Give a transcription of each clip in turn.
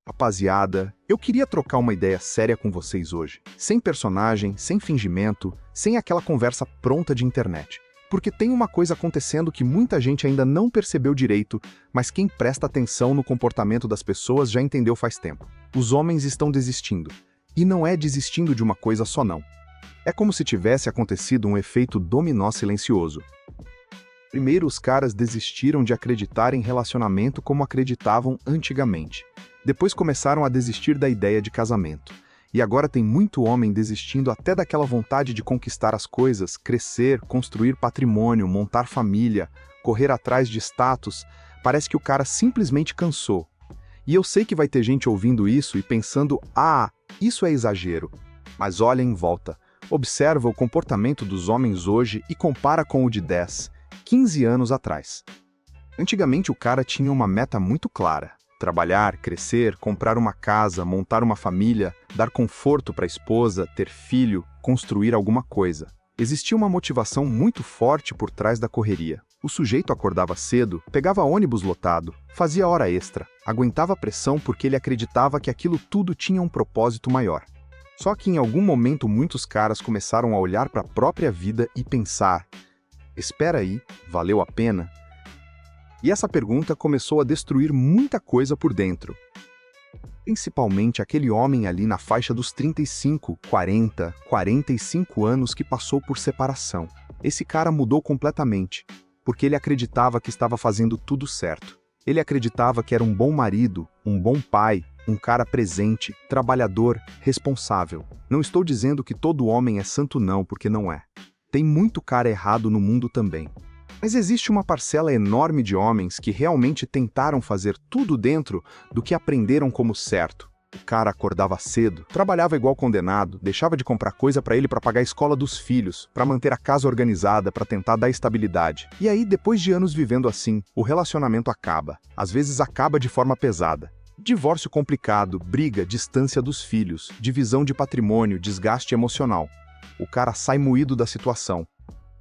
Rapaziada, eu queria trocar uma ideia séria com vocês hoje. Sem personagem, sem fingimento, sem aquela conversa pronta de internet. Porque tem uma coisa acontecendo que muita gente ainda não percebeu direito, mas quem presta atenção no comportamento das pessoas já entendeu faz tempo. Os homens estão desistindo. E não é desistindo de uma coisa só não. É como se tivesse acontecido um efeito dominó silencioso. Primeiro, os caras desistiram de acreditar em relacionamento como acreditavam antigamente. Depois começaram a desistir da ideia de casamento. E agora tem muito homem desistindo até daquela vontade de conquistar as coisas, crescer, construir patrimônio, montar família, correr atrás de status. Parece que o cara simplesmente cansou. E eu sei que vai ter gente ouvindo isso e pensando, isso é exagero. Mas olha em volta, observa o comportamento dos homens hoje e compara com o de 10, 15 anos atrás. Antigamente o cara tinha uma meta muito clara. Trabalhar, crescer, comprar uma casa, montar uma família, dar conforto para a esposa, ter filho, construir alguma coisa. Existia uma motivação muito forte por trás da correria. O sujeito acordava cedo, pegava ônibus lotado, fazia hora extra, aguentava a pressão porque ele acreditava que aquilo tudo tinha um propósito maior. Só que em algum momento muitos caras começaram a olhar para a própria vida e pensar: espera aí, valeu a pena? E essa pergunta começou a destruir muita coisa por dentro. Principalmente aquele homem ali na faixa dos 35, 40, 45 anos que passou por separação. Esse cara mudou completamente, porque ele acreditava que estava fazendo tudo certo. Ele acreditava que era um bom marido, um bom pai, um cara presente, trabalhador, responsável. Não estou dizendo que todo homem é santo não, porque não é. Tem muito cara errado no mundo também. Mas existe uma parcela enorme de homens que realmente tentaram fazer tudo dentro do que aprenderam como certo. O cara acordava cedo, trabalhava igual condenado, deixava de comprar coisa para ele para pagar a escola dos filhos, para manter a casa organizada, para tentar dar estabilidade. E aí, depois de anos vivendo assim, o relacionamento acaba. Às vezes acaba de forma pesada. Divórcio complicado, briga, distância dos filhos, divisão de patrimônio, desgaste emocional. O cara sai moído da situação.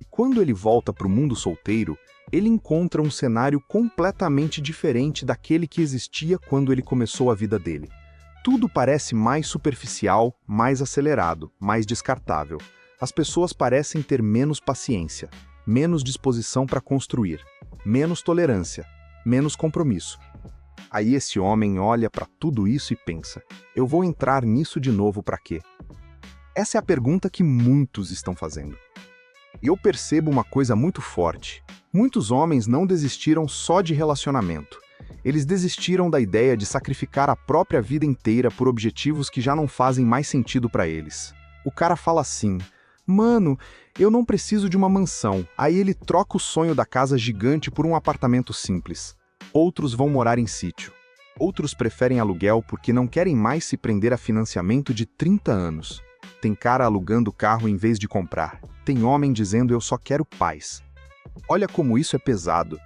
E quando ele volta para o mundo solteiro, ele encontra um cenário completamente diferente daquele que existia quando ele começou a vida dele. Tudo parece mais superficial, mais acelerado, mais descartável. As pessoas parecem ter menos paciência, menos disposição para construir, menos tolerância, menos compromisso. Aí esse homem olha para tudo isso e pensa: eu vou entrar nisso de novo para quê? Essa é a pergunta que muitos estão fazendo. E eu percebo uma coisa muito forte. Muitos homens não desistiram só de relacionamento. Eles desistiram da ideia de sacrificar a própria vida inteira por objetivos que já não fazem mais sentido para eles. O cara fala assim: mano, eu não preciso de uma mansão. Aí ele troca o sonho da casa gigante por um apartamento simples. Outros vão morar em sítio. Outros preferem aluguel porque não querem mais se prender a financiamento de 30 anos. Tem cara alugando carro em vez de comprar. Tem homem dizendo eu só quero paz. Olha como isso é pesado.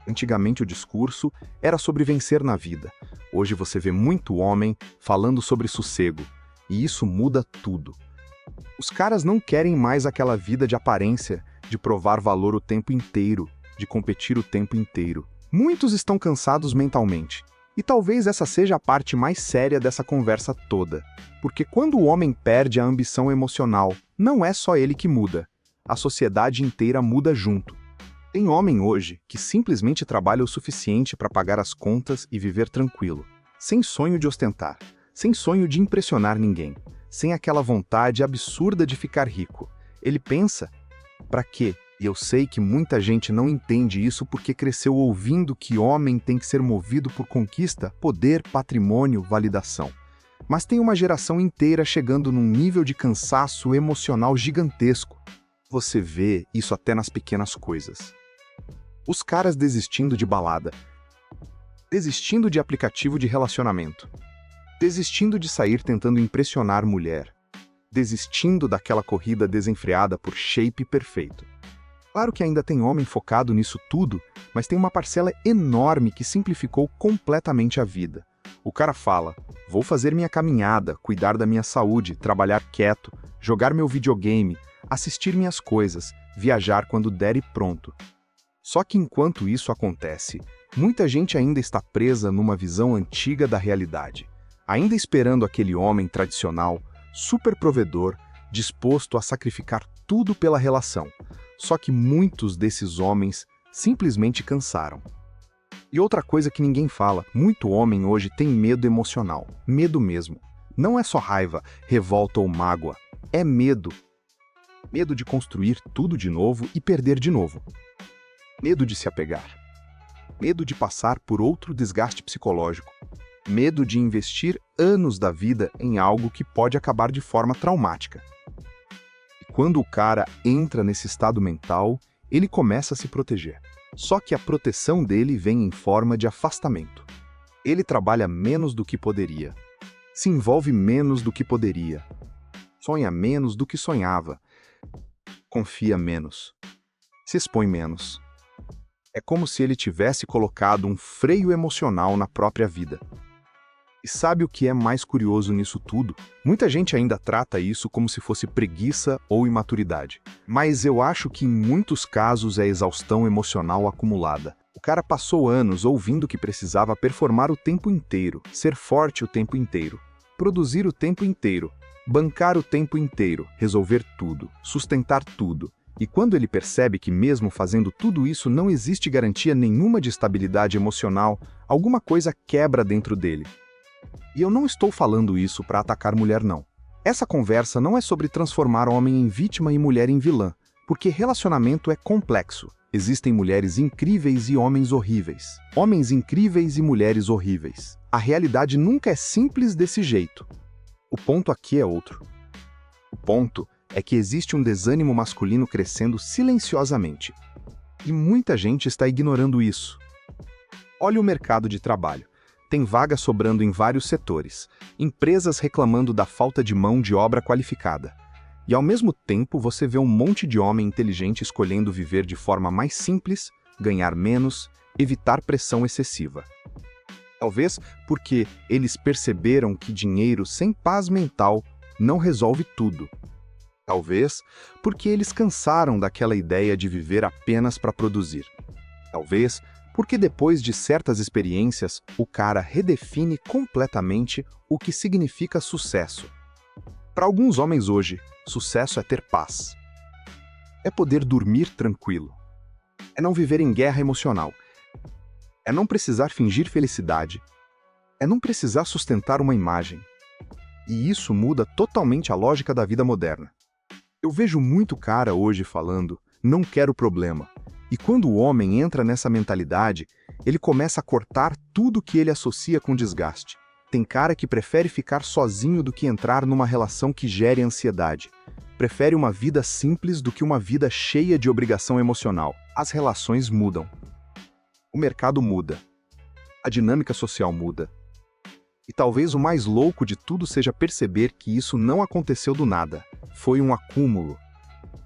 Antigamente o discurso era sobre vencer na vida. Hoje você vê muito homem falando sobre sossego. E isso muda tudo. Os caras não querem mais aquela vida de aparência, de provar valor o tempo inteiro, de competir o tempo inteiro. Muitos estão cansados mentalmente. E talvez essa seja a parte mais séria dessa conversa toda. Porque quando o homem perde a ambição emocional, não é só ele que muda. A sociedade inteira muda junto. Tem homem hoje que simplesmente trabalha o suficiente para pagar as contas e viver tranquilo, sem sonho de ostentar, sem sonho de impressionar ninguém, sem aquela vontade absurda de ficar rico. Ele pensa: pra quê? E eu sei que muita gente não entende isso porque cresceu ouvindo que homem tem que ser movido por conquista, poder, patrimônio, validação. Mas tem uma geração inteira chegando num nível de cansaço emocional gigantesco. Você vê isso até nas pequenas coisas. Os caras desistindo de balada, desistindo de aplicativo de relacionamento, desistindo de sair tentando impressionar mulher, desistindo daquela corrida desenfreada por shape perfeito. Claro que ainda tem homem focado nisso tudo, mas tem uma parcela enorme que simplificou completamente a vida. O cara fala: vou fazer minha caminhada, cuidar da minha saúde, trabalhar quieto, jogar meu videogame, assistir minhas coisas, viajar quando der e pronto. Só que enquanto isso acontece, Muita gente ainda está presa numa visão antiga da realidade, ainda esperando aquele homem tradicional, super provedor, disposto a sacrificar tudo pela relação. Só que muitos desses homens simplesmente cansaram. E outra coisa que ninguém fala, muito homem hoje tem medo emocional, medo mesmo. Não é só raiva, revolta ou mágoa, é medo. Medo de construir tudo de novo e perder de novo. Medo de se apegar. Medo de passar por outro desgaste psicológico. Medo de investir anos da vida em algo que pode acabar de forma traumática. E quando o cara entra nesse estado mental, ele começa a se proteger. Só que a proteção dele vem em forma de afastamento. Ele trabalha menos do que poderia. Se envolve menos do que poderia. Sonha menos do que sonhava. Confia menos. Se expõe menos. É como se ele tivesse colocado um freio emocional na própria vida. E sabe o que é mais curioso nisso tudo? Muita gente ainda trata isso como se fosse preguiça ou imaturidade. Mas eu acho que em muitos casos é exaustão emocional acumulada. O cara passou anos ouvindo que precisava performar o tempo inteiro, ser forte o tempo inteiro, produzir o tempo inteiro, bancar o tempo inteiro, resolver tudo, sustentar tudo. E quando ele percebe que mesmo fazendo tudo isso não existe garantia nenhuma de estabilidade emocional, alguma coisa quebra dentro dele. E eu não estou falando isso para atacar mulher, não. Essa conversa não é sobre transformar homem em vítima e mulher em vilã, porque relacionamento é complexo. Existem mulheres incríveis e homens horríveis. Homens incríveis e mulheres horríveis. A realidade nunca é simples desse jeito. O ponto aqui é outro. O ponto é que existe um desânimo masculino crescendo silenciosamente. E muita gente está ignorando isso. Olha o mercado de trabalho. Tem vaga sobrando em vários setores, empresas reclamando da falta de mão de obra qualificada. E ao mesmo tempo você vê um monte de homem inteligente escolhendo viver de forma mais simples, ganhar menos, evitar pressão excessiva. Talvez porque eles perceberam que dinheiro sem paz mental não resolve tudo. Talvez porque eles cansaram daquela ideia de viver apenas para produzir. Talvez porque depois de certas experiências, o cara redefine completamente o que significa sucesso. Para alguns homens hoje, sucesso é ter paz. É poder dormir tranquilo. É não viver em guerra emocional. É não precisar fingir felicidade. É não precisar sustentar uma imagem. E isso muda totalmente a lógica da vida moderna. Eu vejo muito cara hoje falando, não quero problema. E quando o homem entra nessa mentalidade, ele começa a cortar tudo que ele associa com desgaste. Tem cara que prefere ficar sozinho do que entrar numa relação que gere ansiedade. Prefere uma vida simples do que uma vida cheia de obrigação emocional. As relações mudam. O mercado muda. A dinâmica social muda. E talvez o mais louco de tudo seja perceber que isso não aconteceu do nada. Foi um acúmulo.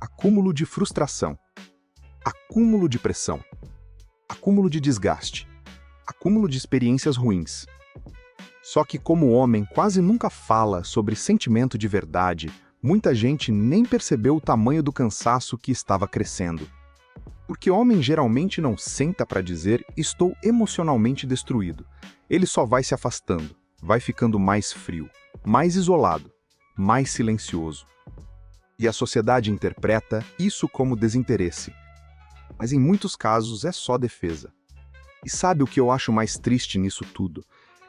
Acúmulo de frustração. Acúmulo de pressão, acúmulo de desgaste, acúmulo de experiências ruins. Só que como o homem quase nunca fala sobre sentimento de verdade, muita gente nem percebeu o tamanho do cansaço que estava crescendo. Porque homem geralmente não senta para dizer estou emocionalmente destruído. Ele só vai se afastando, vai ficando mais frio, mais isolado, mais silencioso. E a sociedade interpreta isso como desinteresse. Mas em muitos casos é só defesa. E sabe o que eu acho mais triste nisso tudo?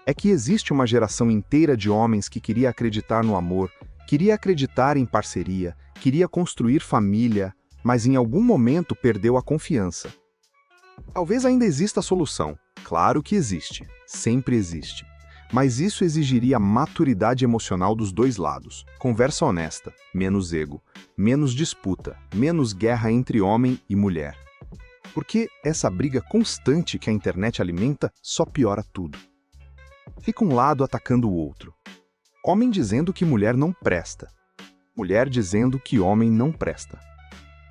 É que existe uma geração inteira de homens que queria acreditar no amor, queria acreditar em parceria, queria construir família, mas em algum momento perdeu a confiança. Talvez ainda exista a solução. Claro que existe, sempre existe. Mas isso exigiria maturidade emocional dos dois lados, conversa honesta, menos ego, menos disputa, menos guerra entre homem e mulher. Porque essa briga constante que a internet alimenta só piora tudo. Fica um lado atacando o outro. Homem dizendo que mulher não presta. Mulher dizendo que homem não presta.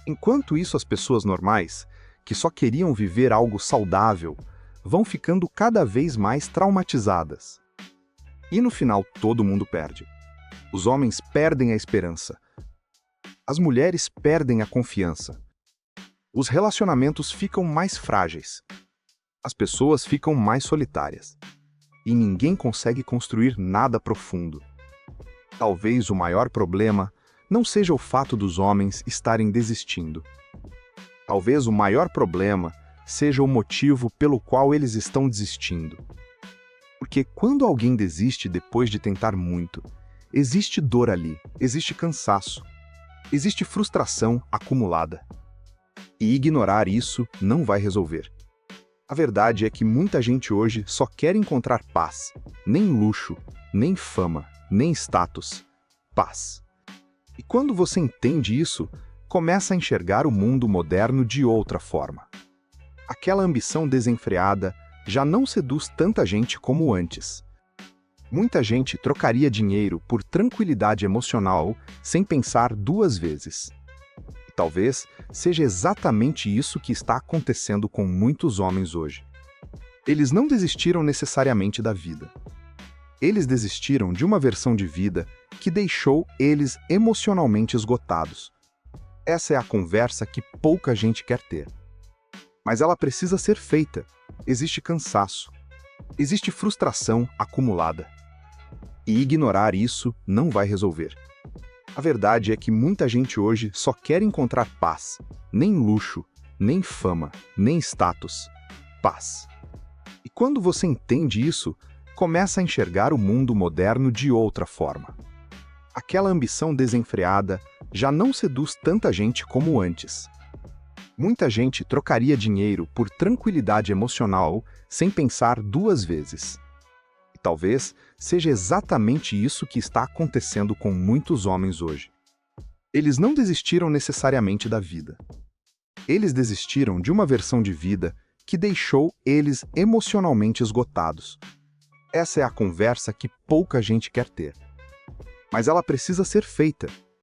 Enquanto isso, as pessoas normais, que só queriam viver algo saudável, vão ficando cada vez mais traumatizadas. E no final todo mundo perde. Os homens perdem a esperança. As mulheres perdem a confiança. Os relacionamentos ficam mais frágeis. As pessoas ficam mais solitárias. E ninguém consegue construir nada profundo. Talvez o maior problema não seja o fato dos homens estarem desistindo. Talvez o maior problema seja o motivo pelo qual eles estão desistindo. Porque quando alguém desiste depois de tentar muito, existe dor ali, existe cansaço, existe frustração acumulada. E ignorar isso não vai resolver. A verdade é que muita gente hoje só quer encontrar paz, nem luxo, nem fama, nem status. Paz. E quando você entende isso, começa a enxergar o mundo moderno de outra forma. Aquela ambição desenfreada já não seduz tanta gente como antes. Muita gente trocaria dinheiro por tranquilidade emocional sem pensar duas vezes. E talvez seja exatamente isso que está acontecendo com muitos homens hoje. Eles não desistiram necessariamente da vida. Eles desistiram de uma versão de vida que deixou eles emocionalmente esgotados. Essa é a conversa que pouca gente quer ter. Mas ela precisa ser feita. Existe cansaço. Existe frustração acumulada. E ignorar isso não vai resolver. A verdade é que muita gente hoje só quer encontrar paz. Nem luxo, nem fama, nem status. Paz. E quando você entende isso, começa a enxergar o mundo moderno de outra forma. Aquela ambição desenfreada já não seduz tanta gente como antes. Muita gente trocaria dinheiro por tranquilidade emocional sem pensar duas vezes. E talvez seja exatamente isso que está acontecendo com muitos homens hoje. Eles não desistiram necessariamente da vida. Eles desistiram de uma versão de vida que deixou eles emocionalmente esgotados. Essa é a conversa que pouca gente quer ter. Mas ela precisa ser feita.